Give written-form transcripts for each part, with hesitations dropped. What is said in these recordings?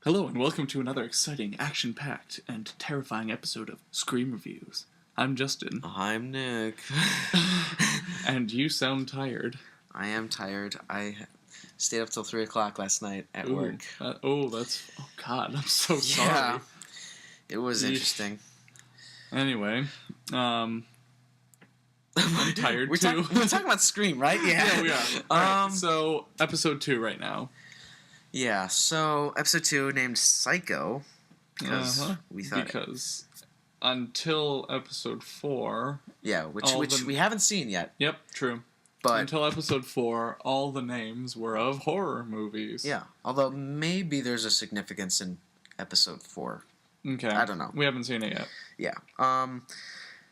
Hello and welcome to another exciting, action-packed, and terrifying episode of Scream Reviews. I'm Justin. I'm Nick. And you sound tired. I am tired. I stayed up till 3 o'clock last night at work. Oh God, I'm so sorry. Yeah, it was Yeesh. interesting. Anyway, I'm tired we're too. we're talking about Scream, right? Yeah, we are. Alright, so, episode 2 right now. Yeah, so episode 2 named Psycho because we thought... Because until episode 4... Yeah, which we haven't seen yet. Yep, true. But until episode 4, all the names were of horror movies. Yeah, although maybe there's a significance in episode 4. Okay. I don't know. We haven't seen it yet. Yeah.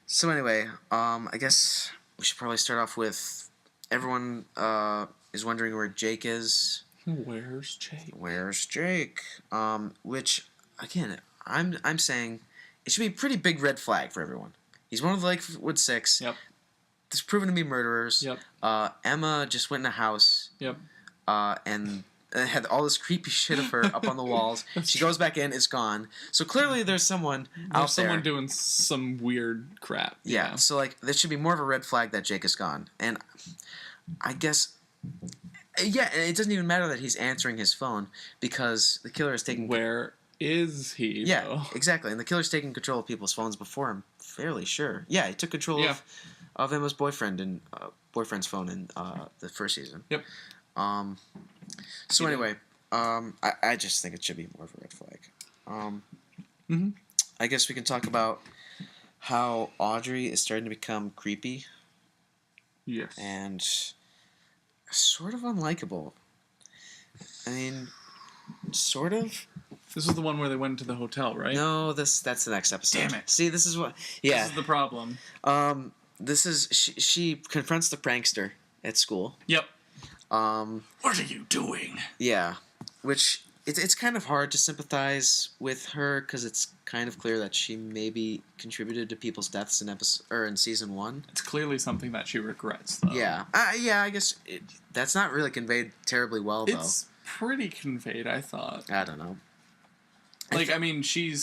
So anyway, I guess we should probably start off with everyone is wondering where Jake is. Where's Jake? Where's Jake? Which again, I'm saying it should be a pretty big red flag for everyone. He's one of the Lakewood Six. Yep. There's proven to be murderers. Yep. Emma just went in a house. Yep. And had all this creepy shit of her up on the walls. She goes back in, it's gone. So clearly there's someone out there. Someone doing some weird crap. Yeah. So like there should be more of a red flag that Jake is gone. And I guess... Yeah, and it doesn't even matter that he's answering his phone because the killer is taking... Where is he, Yeah, though? exactly. And the killer's taking control of people's phones before him, fairly sure. Yeah, he took control of Emma's boyfriend and boyfriend's phone in the first season. Yep. So anyway, I just think it should be more of a red flag. I guess we can talk about how Audrey is starting to become creepy. Yes. And... sort of unlikable. I mean, sort of. This is the one where they went to the hotel, right? No, that's the next episode. Damn it! See, this is what. Yeah. This is the problem. This is she confronts the prankster at school. Yep. What are you doing? Yeah, which it's kind of hard to sympathize with her because it's kind of clear that she maybe contributed to people's deaths in season 1. It's clearly something that she regrets, though. Yeah. I guess that's not really conveyed terribly well, though. It's pretty conveyed, I thought. I don't know. Like, I mean, she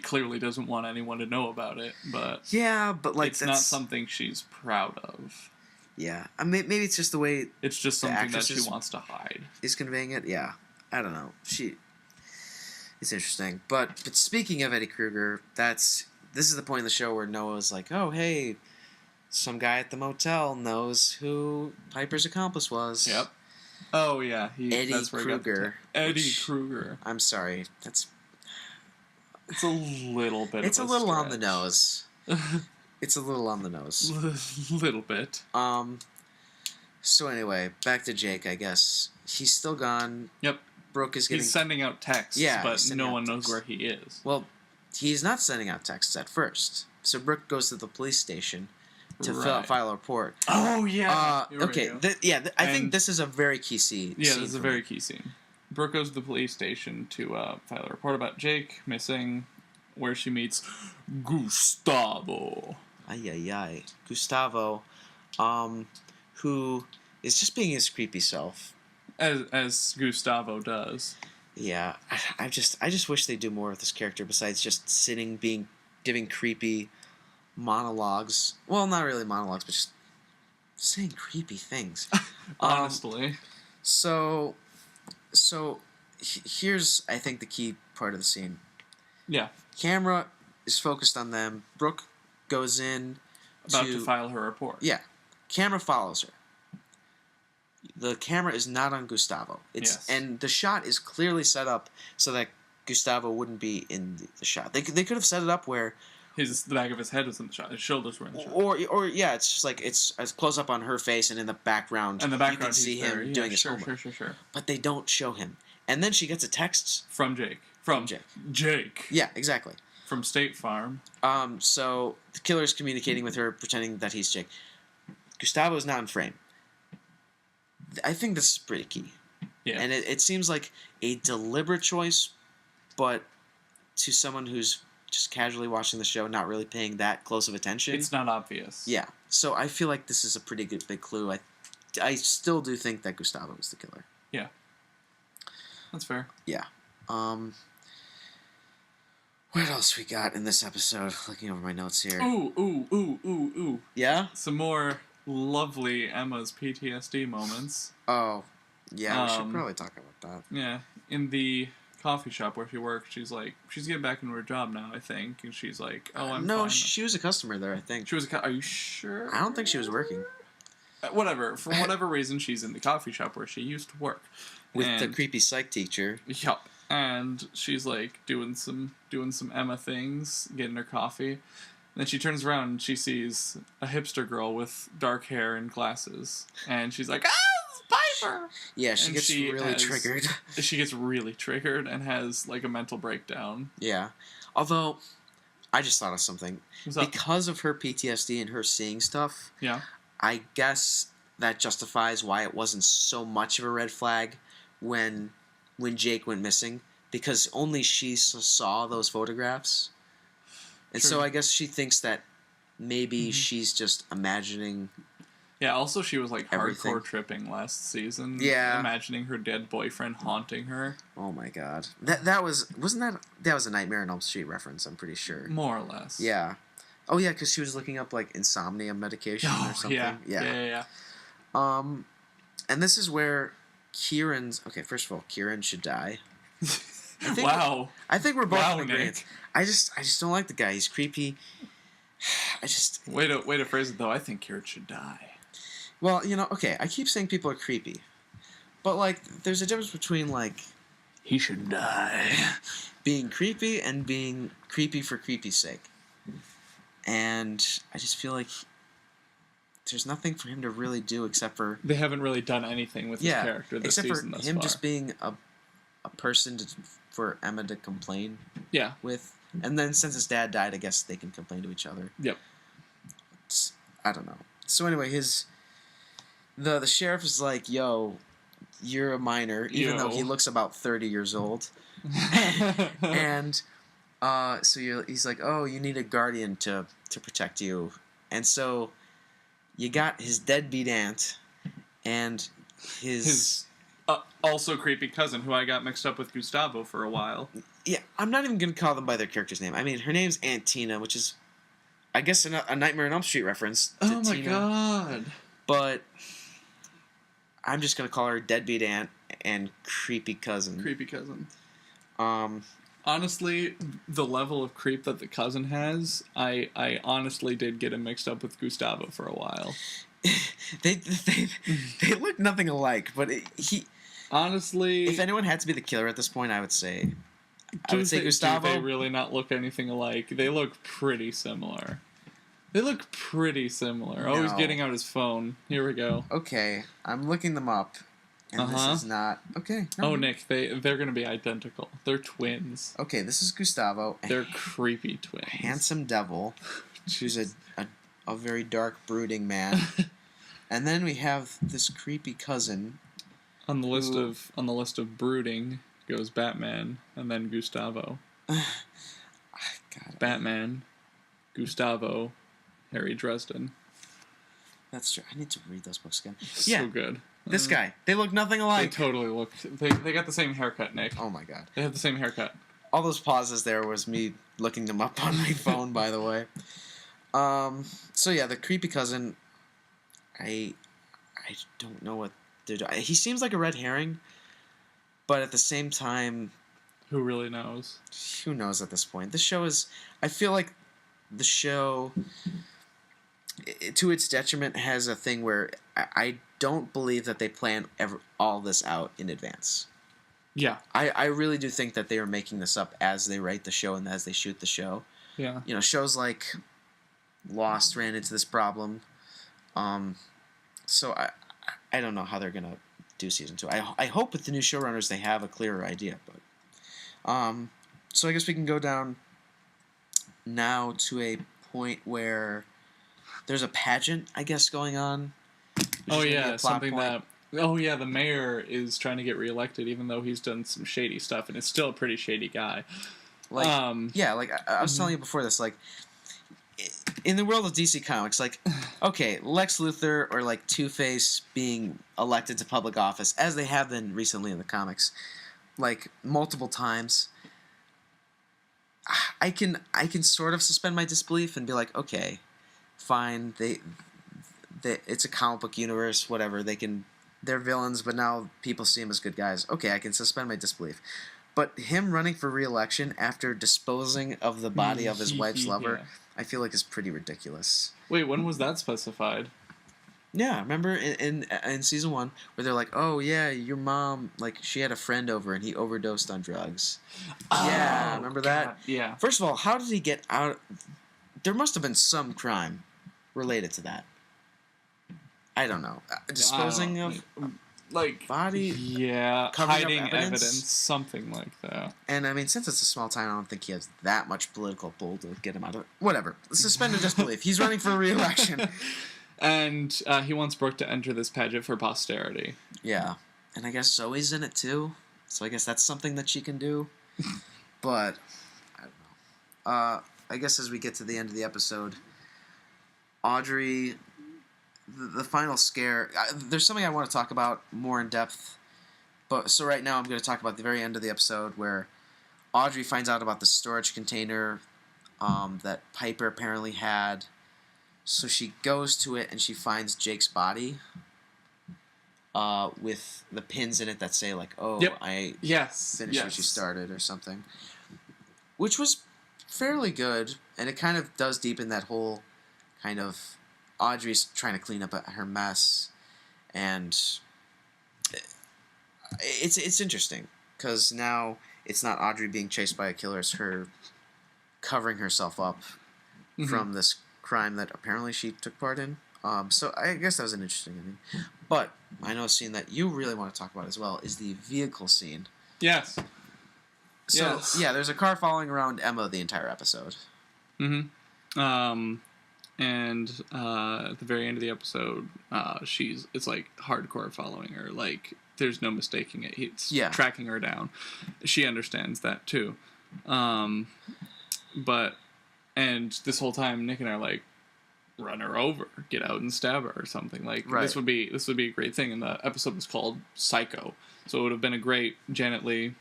clearly doesn't want anyone to know about it, but... Yeah, but like it's not something she's proud of. Yeah. I mean, maybe it's just the way... It's just something that she wants to hide. Is conveying it? Yeah. I don't know. It's interesting. But speaking of Eddie Kruger, this is the point in the show where Noah's like, oh, hey, some guy at the motel knows who Piper's accomplice was. Yep. Oh, yeah. Eddie Kruger. Eddie Kruger. I'm sorry. It's a little bit It's a little on the nose. It's a little on the nose. Little bit. So anyway, back to Jake, I guess. He's still gone. Yep. Brooke is getting... He's sending out texts, but no one knows where he is. Well, he's not sending out texts at first. So Brooke goes to the police station to file a report. Oh, yeah. Okay. I think this is a very key scene. Yeah, this is a very key scene. Brooke goes to the police station to file a report about Jake missing, where she meets Gustavo. Ay. Gustavo, who is just being his creepy self. As Gustavo does. Yeah, I just wish they do more with this character besides just sitting, giving creepy monologues. Well, not really monologues, but just saying creepy things. Honestly. So here's, I think, the key part of the scene. Yeah. Camera is focused on them. Brooke goes in about to file her report. Yeah. Camera follows her. The camera is not on Gustavo. And the shot is clearly set up so that Gustavo wouldn't be in the shot. They could have set it up where the back of his head was in the shot. His shoulders were in the shot. Or yeah, it's just like it's a close up on her face, and in the background, you can see him doing his homework. Sure. But they don't show him. And then she gets a text from Jake. Jake. Yeah, exactly. From State Farm. So the killer's communicating with her, pretending that he's Jake. Gustavo is not in frame. I think this is pretty key. Yeah. And it seems like a deliberate choice, but to someone who's just casually watching the show, not really paying that close of attention. It's not obvious. Yeah. So I feel like this is a pretty good big clue. I still do think that Gustavo was the killer. Yeah. That's fair. Yeah. What else we got in this episode? Looking over my notes here. Ooh. Yeah? Some more lovely Emma's PTSD moments. Oh, yeah, we should probably talk about that. Yeah, in the coffee shop where she works, she's getting back into her job now, I think, and she's like, oh, I'm no, fine. she was a customer there, I think. She was are you sure? I don't think she was working. Whatever, for whatever reason, she's in the coffee shop where she used to work. With the creepy psych teacher. Yup. And she's like doing some Emma things, getting her coffee. Then she turns around and she sees a hipster girl with dark hair and glasses. And she's like, it's Piper! Yeah, she gets really triggered. She gets really triggered and has like a mental breakdown. Yeah. Although, I just thought of something. Because of her PTSD and her seeing stuff, yeah, I guess that justifies why it wasn't so much of a red flag when Jake went missing. Because only she saw those photographs. And so I guess she thinks that maybe she's just imagining. Yeah, also she was like everything. Hardcore tripping last season. Yeah. Imagining her dead boyfriend haunting her. Oh my god. That was a Nightmare on Elm Street reference, I'm pretty sure. More or less. Yeah. Oh yeah, because she was looking up like insomnia medication or something. Yeah. And this is where okay, first of all, Kieran should die. Wow. I think we're both in agreement. Nick. I just don't like the guy. He's creepy. Way to phrase it though. I think Kieran should die. Well, okay, I keep saying people are creepy. But like there's a difference between like he should die being creepy and being creepy for creepy's sake. And I just feel like there's nothing for him to really do except for they haven't really done anything with his character this except season for thus him far. just being a person for Emma to complain with. And then since his dad died, I guess they can complain to each other. Yep. I don't know. So anyway, the sheriff is like, yo, you're a minor, even though he looks about 30 years old. And so he's like, oh, you need a guardian to protect you. And so you got his deadbeat aunt and his also creepy cousin, who I got mixed up with Gustavo for a while. Yeah, I'm not even going to call them by their character's name. I mean, her name's Aunt Tina, which is, I guess, a Nightmare on Elm Street reference to Oh my Tina. god. But I'm just going to call her deadbeat aunt and creepy cousin. Creepy cousin. Honestly, the level of creep that the cousin has, I honestly did get him mixed up with Gustavo for a while. they look nothing alike, but honestly, if anyone had to be the killer at this point, I would say Gustavo. Do they really not look anything alike? They look pretty similar. Oh, he's getting out his phone. Here we go. Okay, I'm looking them up. And this is not... Okay. No. Oh, Nick, they're going to be identical. They're twins. Okay, this is Gustavo. They're creepy twins. Handsome devil. She's a very dark, brooding man. And then we have this creepy cousin. On the list of brooding goes Batman, and then Gustavo. God, Batman, Gustavo, Harry Dresden. That's true. I need to read those books again. So good. This guy. They look nothing alike. They totally look... They got the same haircut, Nick. Oh my god. They have the same haircut. All those pauses there was me looking them up on my phone, by the way. So yeah, the creepy cousin... I don't know what they're doing. He seems like a red herring, but at the same time... Who really knows? Who knows at this point? The show is... I feel like the show... to its detriment, has a thing where I don't believe that they plan all this out in advance. Yeah. I really do think that they are making this up as they write the show and as they shoot the show. Yeah. Shows like Lost ran into this problem. So I don't know how they're going to do season 2. I hope with the new showrunners they have a clearer idea. But so I guess we can go down now to a point where... There's a pageant, I guess, going on. Oh yeah, something point. The mayor is trying to get reelected, even though he's done some shady stuff, and is still a pretty shady guy. Like, I was telling you before this, like, in the world of DC Comics, like, okay, Lex Luthor or like Two-Face being elected to public office, as they have been recently in the comics, like multiple times, I can sort of suspend my disbelief and be like, okay, fine, they it's a comic book universe, whatever. They're villains, but now people see them as good guys. Okay, I can suspend my disbelief. But him running for re-election after disposing of the body of his wife's lover, I feel like is pretty ridiculous. Wait, when was that specified? Yeah, remember in season 1 where they're like, oh yeah, your mom, like, she had a friend over and he overdosed on drugs. Oh, yeah, remember that? God, yeah. First of all, how did he get out? There must have been some crime related to that. I don't know. Disposing of like body, hiding evidence, something like that. And I mean, since it's a small town, I don't think he has that much political pull to get him out of it. Whatever. Suspended disbelief. He's running for re-election. And he wants Brooke to enter this pageant for posterity. Yeah. And I guess Zoe's in it too. So I guess that's something that she can do. But, I don't know. I guess as we get to the end of the episode, Audrey, the final scare, there's something I want to talk about more in depth. But so right now I'm going to talk about the very end of the episode where Audrey finds out about the storage container that Piper apparently had. So she goes to it and she finds Jake's body with the pins in it that say, like, oh, yep. I finished what you started or something. Which was fairly good, and it kind of does deepen that whole kind of Audrey's trying to clean up her mess. And it's interesting, because now it's not Audrey being chased by a killer, it's her covering herself up from this crime that apparently she took part in. So I guess that was an interesting ending. But I know a scene that you really want to talk about as well is the vehicle scene. Yes. So, yeah, there's a car following around Emma the entire episode. Mm-hmm. And at the very end of the episode, it's like hardcore following her. Like, there's no mistaking it. It's tracking her down. She understands that too. And this whole time, Nick and I are like, run her over, get out and stab her or something. Like, this would be a great thing. And the episode was called Psycho, so it would have been a great Janet Leigh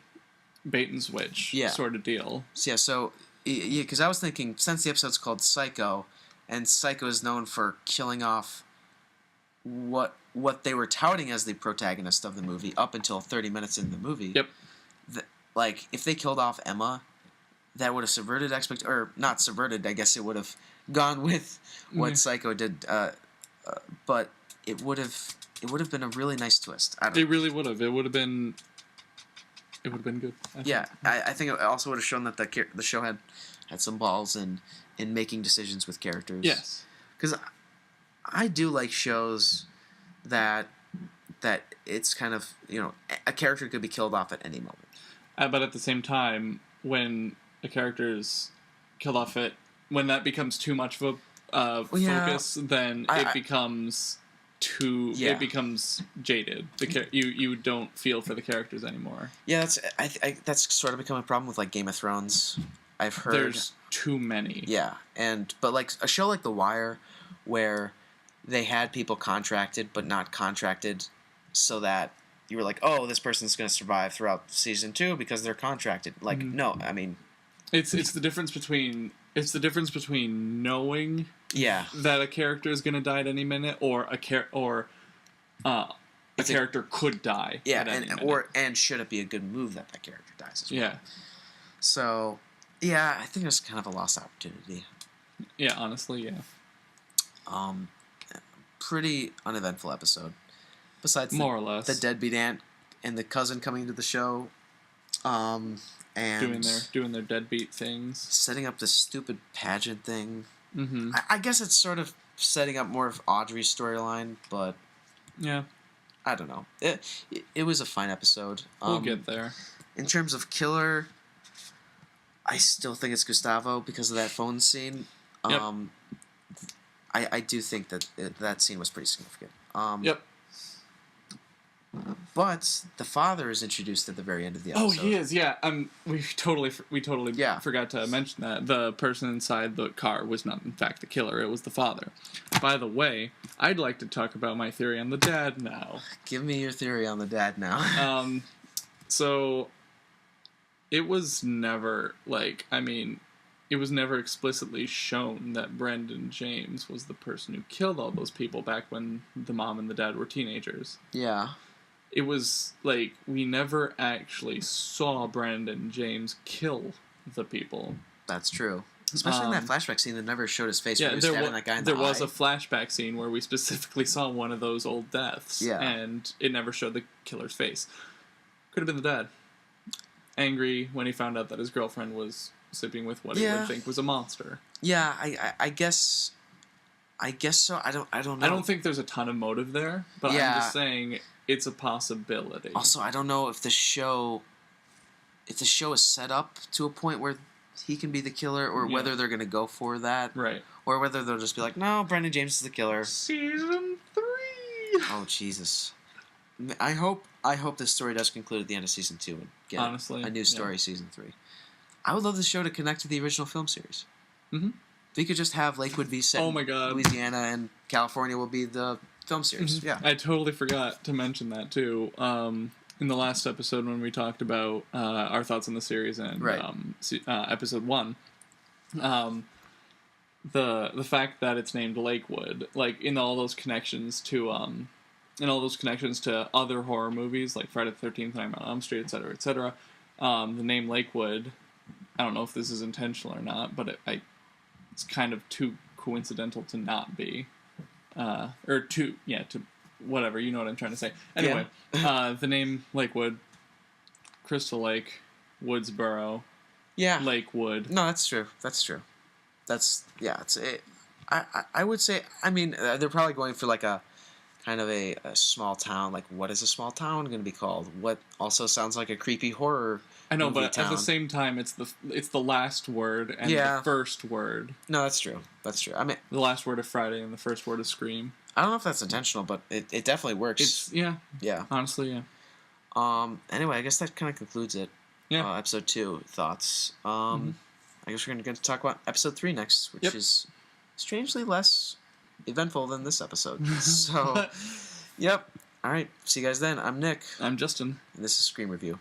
bait and switch sort of deal. So because I was thinking, since the episode's called Psycho, and Psycho is known for killing off what they were touting as the protagonist of the movie up until 30 minutes into the movie. Yep. Like, if they killed off Emma, that would have subverted or not subverted, I guess it would have gone with what Psycho did, but it would have been a really nice twist. It really would have. It would have been good. I think it also would have shown that the show had some balls in making decisions with characters. Yes. Because I do like shows that it's kind of, a character could be killed off at any moment. But at the same time, when a character's killed off when that becomes too much of a focus, then it becomes it becomes jaded. You don't feel for the characters anymore. Yeah, that's sort of become a problem with, like, Game of Thrones. I've heard there's too many. Yeah, but like a show like The Wire, where they had people contracted but not contracted, so that you were like, oh, this person's going to survive throughout season 2 because they're contracted. Like, no, I mean, it's the difference between knowing that a character is going to die at any minute, or a character could die. Yeah, and should it be a good move that character dies as well? Yeah. So, yeah, I think it was kind of a lost opportunity. Yeah, honestly, yeah. Pretty uneventful episode. Besides more or less the deadbeat aunt and the cousin coming to the show, and doing their deadbeat things, setting up this stupid pageant thing. Mm-hmm. I guess it's sort of setting up more of Audrey's storyline, but yeah, I don't know. It was a fine episode. We'll get there. In terms of killer, I still think it's Gustavo because of that phone scene. Yep. I do think that scene was pretty significant. Yep. But the father is introduced at the very end of the episode. Oh, he is, yeah. We totally forgot to mention that. The person inside the car was not, in fact, the killer. It was the father. By the way, I'd like to talk about my theory on the dad now. Give me your theory on the dad now. So, it was never, like, I mean, it was never explicitly shown that Brendan James was the person who killed all those people back when the mom and the dad were teenagers. Yeah. It was, like, we never actually saw Brendan James kill the people. That's true. Especially in that flashback scene that never showed his face. Yeah, there was a flashback scene where we specifically saw one of those old deaths. Yeah. And it never showed the killer's face. Could have been the dad. Angry when he found out that his girlfriend was sleeping with what he would think was a monster. Yeah, I guess so. I don't know. I don't think there's a ton of motive there, but I'm just saying it's a possibility. Also, I don't know if the show is set up to a point where he can be the killer, or whether they're going to go for that. Right. Or whether they'll just be like, no, Brendan James is the killer. Season 3! Oh, Jesus. I hope this story does conclude at the end of Season 2 and get a new story, Season 3. I would love the show to connect to the original film series. Mm-hmm. We could just have Lakewood be set in Louisiana, and California will be the film series. Mm-hmm. Yeah. I totally forgot to mention that, too. In the last episode when we talked about our thoughts on the series and episode 1, the fact that it's named Lakewood, like in all those connections to other horror movies like Friday the 13th, Nightmare on Elm Street, etc., etc., the name Lakewood, I don't know if this is intentional or not, but it's kind of too coincidental to not be, to whatever, you know what I'm trying to say. Anyway, the name Lakewood, Crystal Lake, Woodsboro, Lakewood. No, that's true. I would say, I mean, they're probably going for like a kind of a small town. Like, what is a small town going to be called? What also sounds like a creepy horror. I know, but at the same time, it's the last word and the first word. No, that's true. I mean, the last word of Friday and the first word of Scream. I don't know if that's intentional, but it definitely works. Yeah. Honestly, yeah. Anyway, I guess that kind of concludes it. Yeah. Episode 2 thoughts. I guess we're going to talk about episode 3 next, which is strangely less eventful than this episode. So, yep. All right. See you guys then. I'm Nick. I'm Justin. And this is Scream Review.